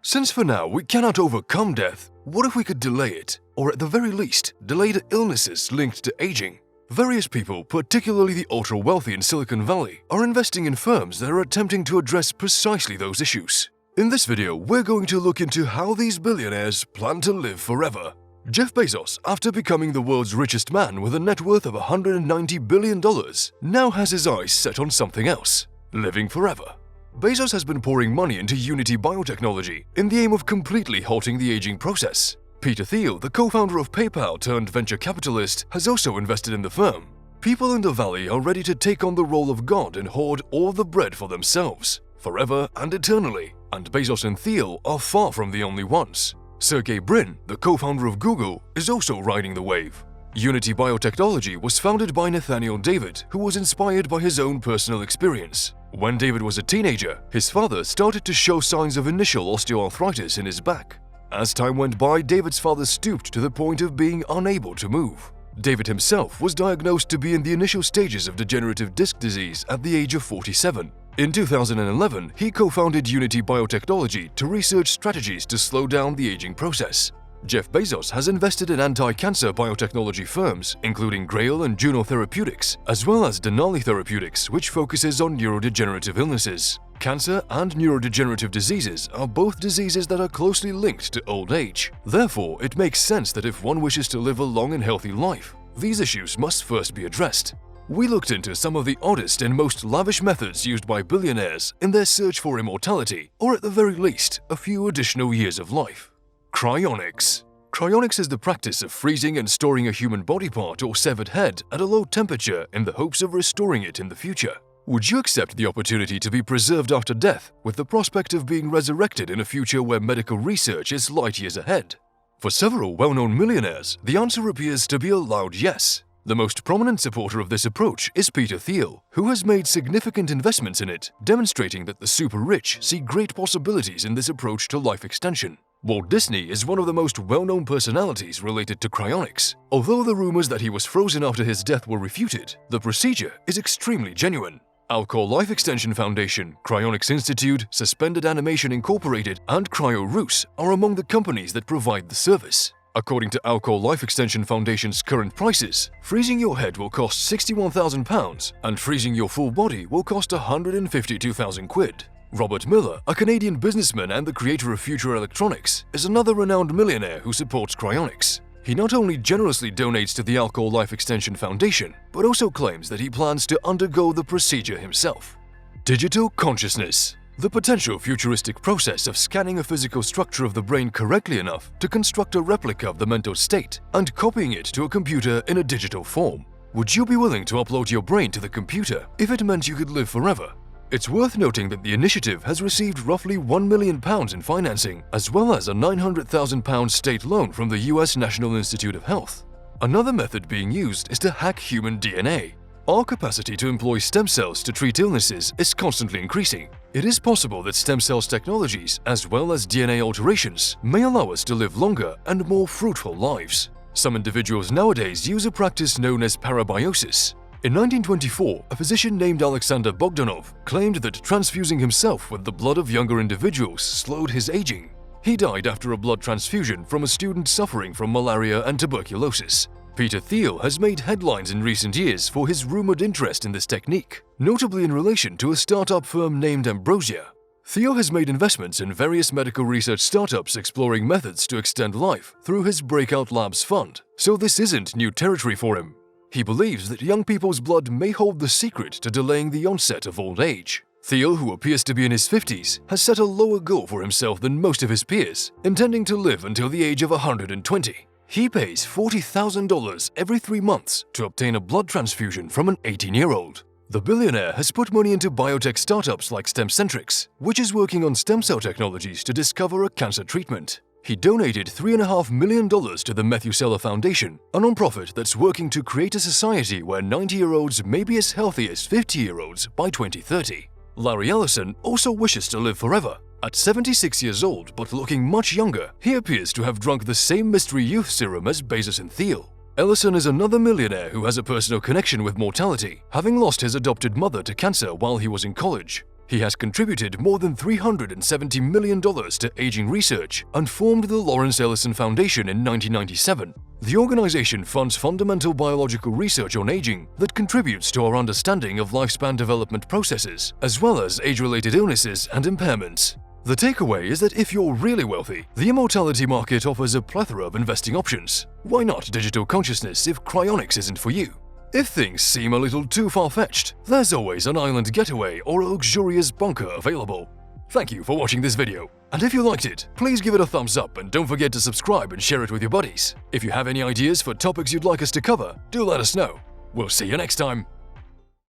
Since for now we cannot overcome death, what if we could delay it, or at the very least, delay the illnesses linked to aging? Various people, particularly the ultra-wealthy in Silicon Valley, are investing in firms that are attempting to address precisely those issues. In this video, we're going to look into how these billionaires plan to live forever. Jeff Bezos, after becoming the world's richest man with a net worth of $190 billion, now has his eyes set on something else: living forever. Bezos has been pouring money into Unity Biotechnology in the aim of completely halting the aging process. Peter Thiel, the co-founder of PayPal turned venture capitalist, has also invested in the firm. People in the valley are ready to take on the role of God and hoard all the bread for themselves, forever and eternally, and Bezos and Thiel are far from the only ones. Sergey Brin, the co-founder of Google, is also riding the wave. Unity Biotechnology was founded by Nathaniel David, who was inspired by his own personal experience. When David was a teenager, his father started to show signs of initial osteoarthritis in his back. As time went by, David's father stooped to the point of being unable to move. David himself was diagnosed to be in the initial stages of degenerative disc disease at the age of 47. In 2011, he co-founded Unity Biotechnology to research strategies to slow down the aging process. Jeff Bezos has invested in anti-cancer biotechnology firms, including Grail and Juno Therapeutics, as well as Denali Therapeutics, which focuses on neurodegenerative illnesses. Cancer and neurodegenerative diseases are both diseases that are closely linked to old age. Therefore, it makes sense that if one wishes to live a long and healthy life, these issues must first be addressed. We looked into some of the oddest and most lavish methods used by billionaires in their search for immortality, or at the very least, a few additional years of life. Cryonics. Cryonics is the practice of freezing and storing a human body part or severed head at a low temperature in the hopes of restoring it in the future. Would you accept the opportunity to be preserved after death, with the prospect of being resurrected in a future where medical research is light years ahead? For several well-known millionaires, the answer appears to be a loud yes. The most prominent supporter of this approach is Peter Thiel, who has made significant investments in it, demonstrating that the super-rich see great possibilities in this approach to life extension. Walt Disney is one of the most well-known personalities related to cryonics. Although the rumors that he was frozen after his death were refuted, the procedure is extremely genuine. Alcor Life Extension Foundation, Cryonics Institute, Suspended Animation Incorporated, and Cryo-Rus are among the companies that provide the service. According to Alcor Life Extension Foundation's current prices, freezing your head will cost £61,000 and freezing your full body will cost £152,000. Robert Miller, a Canadian businessman and the creator of Future Electronics, is another renowned millionaire who supports cryonics. He not only generously donates to the Alcor Life Extension Foundation, but also claims that he plans to undergo the procedure himself. Digital consciousness. The potential futuristic process of scanning a physical structure of the brain correctly enough to construct a replica of the mental state and copying it to a computer in a digital form. Would you be willing to upload your brain to the computer if it meant you could live forever? It's worth noting that the initiative has received roughly £1 million in financing, as well as a £900,000 state loan from the US National Institute of Health. Another method being used is to hack human DNA. Our capacity to employ stem cells to treat illnesses is constantly increasing. It is possible that stem cells technologies, as well as DNA alterations, may allow us to live longer and more fruitful lives. Some individuals nowadays use a practice known as Parabiosis. In 1924, a physician named Alexander Bogdanov claimed that transfusing himself with the blood of younger individuals slowed his aging. He died after a blood transfusion from a student suffering from malaria and tuberculosis. Peter Thiel has made headlines in recent years for his rumored interest in this technique, notably in relation to a startup firm named Ambrosia. Thiel has made investments in various medical research startups exploring methods to extend life through his Breakout Labs fund, so this isn't new territory for him. He believes that young people's blood may hold the secret to delaying the onset of old age. Thiel, who appears to be in his 50s, has set a lower goal for himself than most of his peers, intending to live until the age of 120. He pays $40,000 every 3 months to obtain a blood transfusion from an 18-year-old. The billionaire has put money into biotech startups like Stemcentrx, which is working on stem cell technologies to discover a cancer treatment. He donated $3.5 million to the Methuselah Foundation, a nonprofit that's working to create a society where 90-year-olds may be as healthy as 50-year-olds by 2030. Larry Ellison also wishes to live forever. At 76 years old but looking much younger, he appears to have drunk the same mystery youth serum as Bezos and Thiel. Ellison is another millionaire who has a personal connection with mortality, having lost his adopted mother to cancer while he was in college. He has contributed more than $370 million to aging research and formed the Lawrence Ellison Foundation in 1997. The organization funds fundamental biological research on aging that contributes to our understanding of lifespan development processes, as well as age-related illnesses and impairments. The takeaway is that if you're really wealthy, the immortality market offers a plethora of investing options. Why not digital consciousness if cryonics isn't for you? If things seem a little too far-fetched, there's always an island getaway or a luxurious bunker available. Thank you for watching this video, and if you liked it, please give it a thumbs up and don't forget to subscribe and share it with your buddies. If you have any ideas for topics you'd like us to cover, do let us know. We'll see you next time.